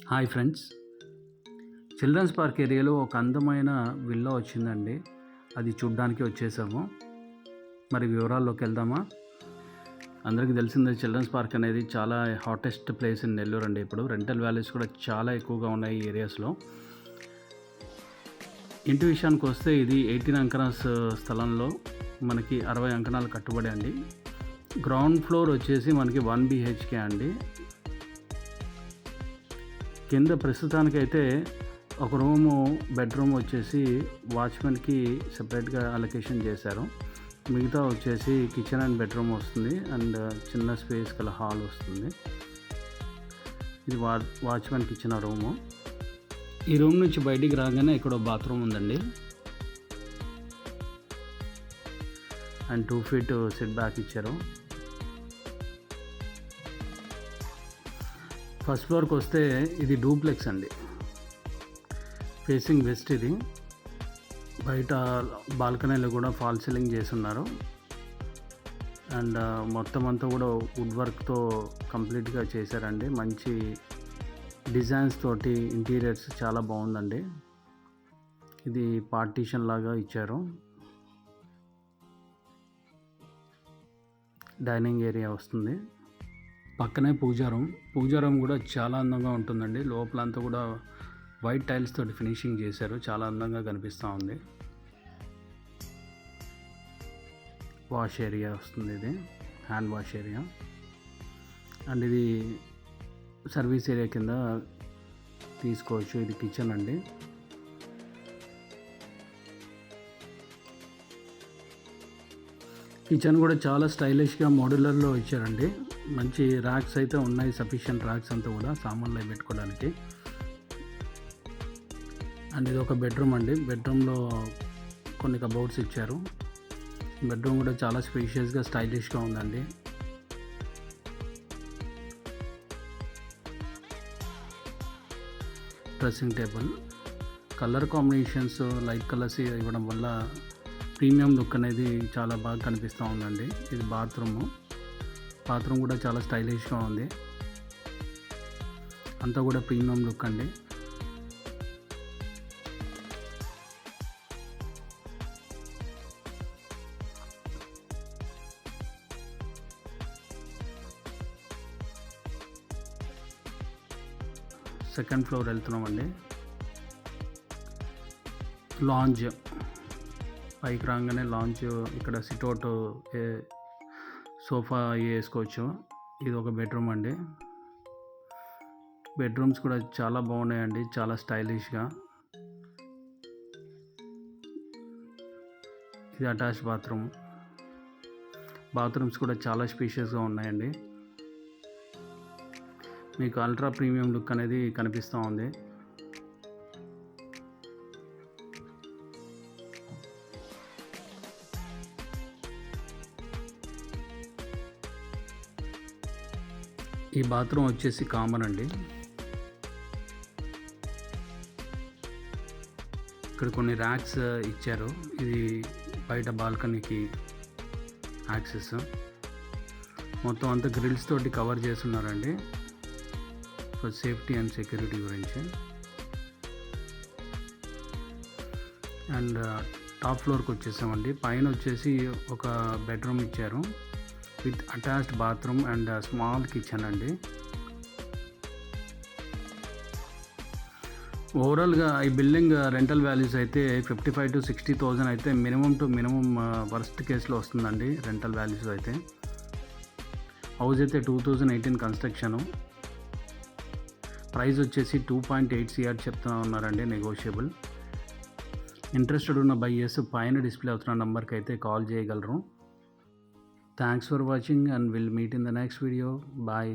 Hi friends, children's park ఏరియాలో ఒక అందమైన విల్లా వచ్చిందండి. అది చూడ్డానికి వచ్చేసాము. మరి వివరాల్లోకి వెళ్దామా? అందరికీ తెలిసిందే, చిల్డ్రన్స్ పార్క్ అనేది చాలా హాటెస్ట్ ప్లేస్ ఇన్ నెల్లూరు అండి. ఇప్పుడు రెంటల్ వాల్యూస్ కూడా చాలా ఎక్కువగా ఉన్నాయి ఈ ఏరియాస్లో. ఇంటి విషయానికి వస్తే ఇది 18 అంకణాస్ స్థలంలో మనకి 60 అంకణాలు కట్టుబడి అండి. గ్రౌండ్ ఫ్లోర్ వచ్చేసి మనకి 1 BHK అండి. కింద ప్రస్తుతానికైతే ఒక బెడ్రూమ్ వచ్చేసి వాచ్మెన్కి సెపరేట్గా అలొకేషన్ చేశారు. మిగతా వచ్చేసి కిచెన్ అండ్ బెడ్రూమ్ వస్తుంది, అండ్ చిన్న స్పేస్ గల హాల్ వస్తుంది. ఇది వాచ్మెన్కి ఇచ్చిన రూము. ఈ రూమ్ నుంచి బయటికి రాగానే ఇక్కడ బాత్రూమ్ ఉందండి, అండ్ 2 feet సెట్ బ్యాక్ ఇచ్చారు. ఫస్ట్ ఫ్లోర్కి వస్తే ఇది డూప్లెక్స్ అండి, ఫేసింగ్ వెస్ట్. ఇది బయట బాల్కనీలో కూడా ఫాల్ సీలింగ్ చేస్తున్నారు, అండ్ మొత్తం అంతా కూడా వుడ్ వర్క్తో కంప్లీట్గా చేశారండి. మంచి డిజైన్స్ తోటి ఇంటీరియర్స్ చాలా బాగుందండి. ఇది పార్టీషన్ లాగా ఇచ్చారు. డైనింగ్ ఏరియా వస్తుంది, పక్కనే పూజారం కూడా చాలా అందంగా ఉంటుందండి. లోపలంతా కూడా వైట్ టైల్స్ తోటి ఫినిషింగ్ చేశారు, చాలా అందంగా కనిపిస్తూ ఉంది. వాష్ ఏరియా వస్తుంది, ఇది హ్యాండ్ వాష్ ఏరియా, అండ్ ఇది సర్వీస్ ఏరియా కింద తీసుకోవచ్చు. ఇది కిచెన్ అండి. కిచెన్ కూడా చాలా స్టైలిష్గా మోడ్యులర్లో ఇచ్చారండి. మంచి ర్యాక్స్ అయితే ఉన్నాయి, సఫిషియంట్ ర్యాక్స్ అంతా కూడా సామాన్లు అవి పెట్టుకోవడానికి. అండ్ ఇది ఒక బెడ్రూమ్ అండి. బెడ్రూమ్లో కొన్ని కబోర్డ్స్ ఇచ్చారు. బెడ్రూమ్ కూడా చాలా స్పేషియస్గా స్టైలిష్గా ఉందండి. Dressing table colour combinations light colours ఇవ్వడం వల్ల ప్రీమియం లుక్ అనేది చాలా బాగా కనిపిస్తూ ఉందండి. ఇది బాత్రూమ్ కూడా చాలా స్టైలిష్గా ఉంది. అంతా కూడా ప్రీమియం లుక్ అండి. సెకండ్ ఫ్లోర్ వెళ్తున్నామండి. లాంజ్ పైకి రాగానే లాంచ్, ఇక్కడ సిట్అవుట్ సోఫా వేసుకోవచ్చు. ఇది ఒక బెడ్రూమ్ అండి. బెడ్రూమ్స్ కూడా చాలా బాగున్నాయండి, చాలా స్టైలిష్గా. ఇది అటాచ్ బాత్రూమ్స్ కూడా చాలా స్పేషియస్గా ఉన్నాయండి. మీకు అల్ట్రా ప్రీమియం లుక్ అనేది కనిపిస్తూ ఉంది. ఈ బాత్రూమ్ వచ్చేసి కామన్ అండి. ఇక్కడ కొన్ని ర్యాక్స్ ఇచ్చారు. ఇది బయట బాల్కనీకి యాక్సెస్. మొత్తం అంతా గ్రిల్స్ తోటి కవర్ చేస్తున్నారండి, ఫర్ సేఫ్టీ అండ్ సెక్యూరిటీ గురించి. అండ్ టాప్ ఫ్లోర్కి వచ్చేసామండి. పైన వచ్చేసి ఒక బెడ్రూమ్ ఇచ్చారు with attached bathroom and small kitchen అండి. ఓవరాల్గా ఈ బిల్డింగ్ రెంటల్ వాల్యూస్ అయితే 55,000 to 60,000 అయితే మినిమం వర్స్ట్ కేసులో వస్తుందండి రెంటల్ వాల్యూస్ అయితే. హౌస్ అయితే 2018 కన్స్ట్రక్షను. ప్రైస్ వచ్చేసి 2.8 CR చెప్తున్నా ఉన్నారండి, నెగోషియబుల్. ఇంట్రెస్టెడ్ ఉన్న బయ్యర్స్ పైన డిస్ప్లే అవుతున్న నెంబర్కి అయితే కాల్ చేయగలరు. Thanks for watching, and we'll meet in the next video. Bye.